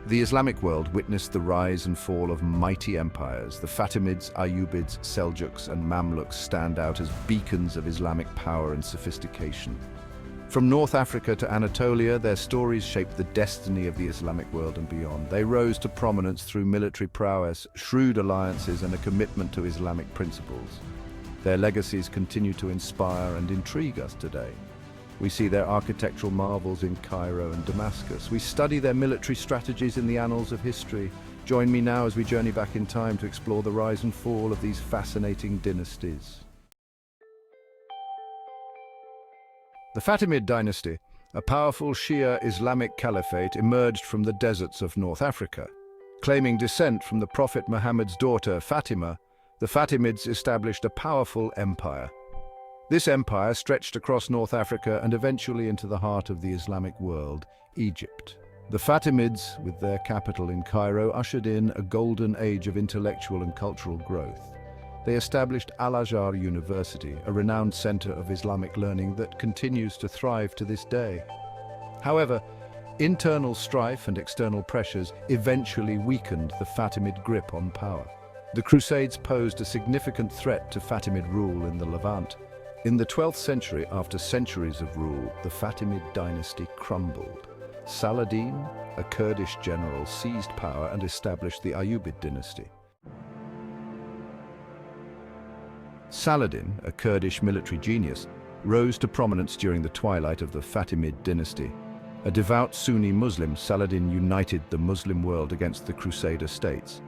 The Islamic world witnessed the rise and fall of mighty empires. The Fatimids, Ayyubids, Seljuks and Mamluks stand out as beacons of Islamic power and sophistication. From North Africa to Anatolia, their stories shaped the destiny of the Islamic world and beyond. They rose to prominence through military prowess, shrewd alliances and a commitment to Islamic principles. Their legacies continue to inspire and intrigue us today. We see their architectural marvels in Cairo and Damascus. We study their military strategies in the annals of history. Join me now as we journey back in time to explore the rise and fall of these fascinating dynasties. The Fatimid dynasty, a powerful Shia Islamic caliphate, emerged from the deserts of North Africa. Claiming descent from the Prophet Muhammad's daughter Fatima, the Fatimids established a powerful empire. This empire stretched across North Africa and eventually into the heart of the Islamic world, Egypt. The Fatimids, with their capital in Cairo, ushered in a golden age of intellectual and cultural growth. They established Al-Azhar University, a renowned center of Islamic learning that continues to thrive to this day. However, internal strife and external pressures eventually weakened the Fatimid grip on power. The Crusades posed a significant threat to Fatimid rule in the Levant. In the 12th century, after centuries of rule, the Fatimid dynasty crumbled. Saladin, a Kurdish general, seized power and established the Ayyubid dynasty. Saladin, a Kurdish military genius, rose to prominence during the twilight of the Fatimid dynasty. A devout Sunni Muslim, Saladin united the Muslim world against the Crusader states.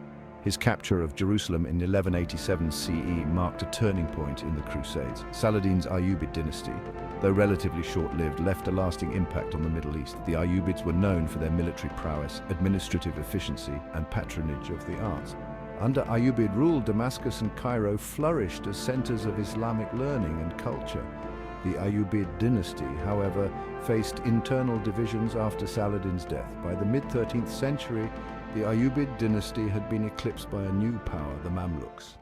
His capture of Jerusalem in 1187 CE marked a turning point in the Crusades. Saladin's Ayyubid dynasty, though relatively short-lived, left a lasting impact on the Middle East. The Ayyubids were known for their military prowess, administrative efficiency, and patronage of the arts. Under Ayyubid rule, Damascus and Cairo flourished as centers of Islamic learning and culture. The Ayyubid dynasty, however, faced internal divisions after Saladin's death. By the mid-13th century, the Ayyubid dynasty had been eclipsed by a new power, the Mamluks.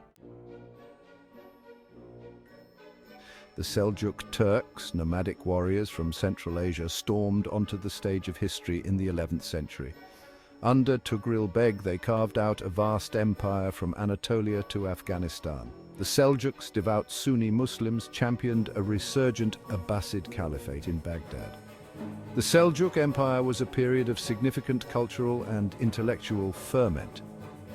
The Seljuk Turks, nomadic warriors from Central Asia, stormed onto the stage of history in the 11th century. Under Tugril Beg, they carved out a vast empire from Anatolia to Afghanistan. The Seljuks, devout Sunni Muslims, championed a resurgent Abbasid Caliphate in Baghdad. The Seljuk Empire was a period of significant cultural and intellectual ferment.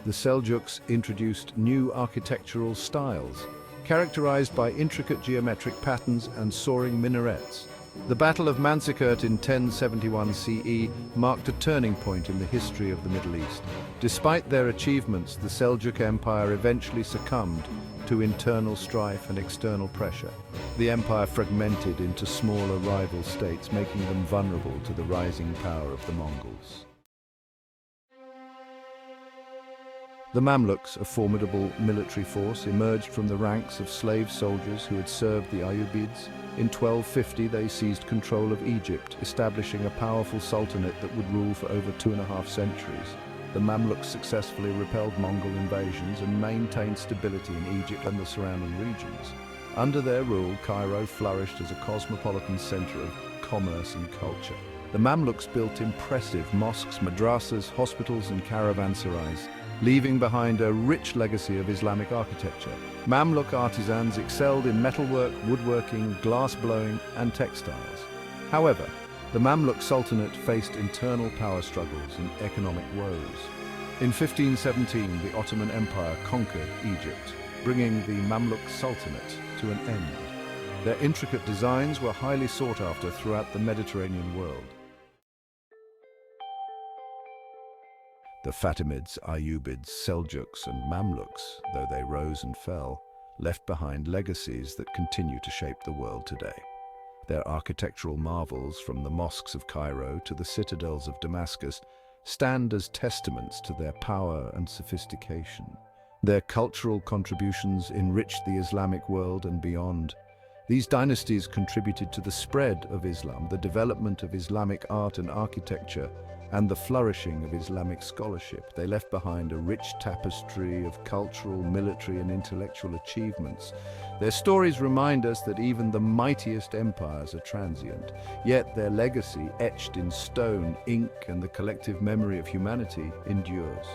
The Seljuks introduced new architectural styles, characterized by intricate geometric patterns and soaring minarets. The Battle of Manzikert in 1071 CE marked a turning point in the history of the Middle East. Despite their achievements, the Seljuk Empire eventually succumbed to internal strife and external pressure. The empire fragmented into smaller rival states, making them vulnerable to the rising power of the Mongols. The Mamluks, a formidable military force, emerged from the ranks of slave soldiers who had served the Ayyubids. In 1250, they seized control of Egypt, establishing a powerful sultanate that would rule for over 2.5 centuries. The Mamluks successfully repelled Mongol invasions and maintained stability in Egypt and the surrounding regions. Under their rule, Cairo flourished as a cosmopolitan center of commerce and culture. The Mamluks built impressive mosques, madrasas, hospitals and caravanserais, leaving behind a rich legacy of Islamic architecture. Mamluk artisans excelled in metalwork, woodworking, glass-blowing, and textiles. However, the Mamluk Sultanate faced internal power struggles and economic woes. In 1517, the Ottoman Empire conquered Egypt, bringing the Mamluk Sultanate to an end. Their intricate designs were highly sought after throughout the Mediterranean world. The Fatimids, Ayyubids, Seljuks and Mamluks, though they rose and fell, left behind legacies that continue to shape the world today. Their architectural marvels, from the mosques of Cairo to the citadels of Damascus, stand as testaments to their power and sophistication. Their cultural contributions enriched the Islamic world and beyond. These dynasties contributed to the spread of Islam, the development of Islamic art and architecture, and the flourishing of Islamic scholarship. They left behind a rich tapestry of cultural, military, and intellectual achievements. Their stories remind us that even the mightiest empires are transient, yet their legacy, etched in stone, ink, and the collective memory of humanity, endures.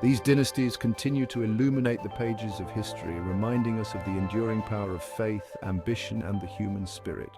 These dynasties continue to illuminate the pages of history, reminding us of the enduring power of faith, ambition, and the human spirit.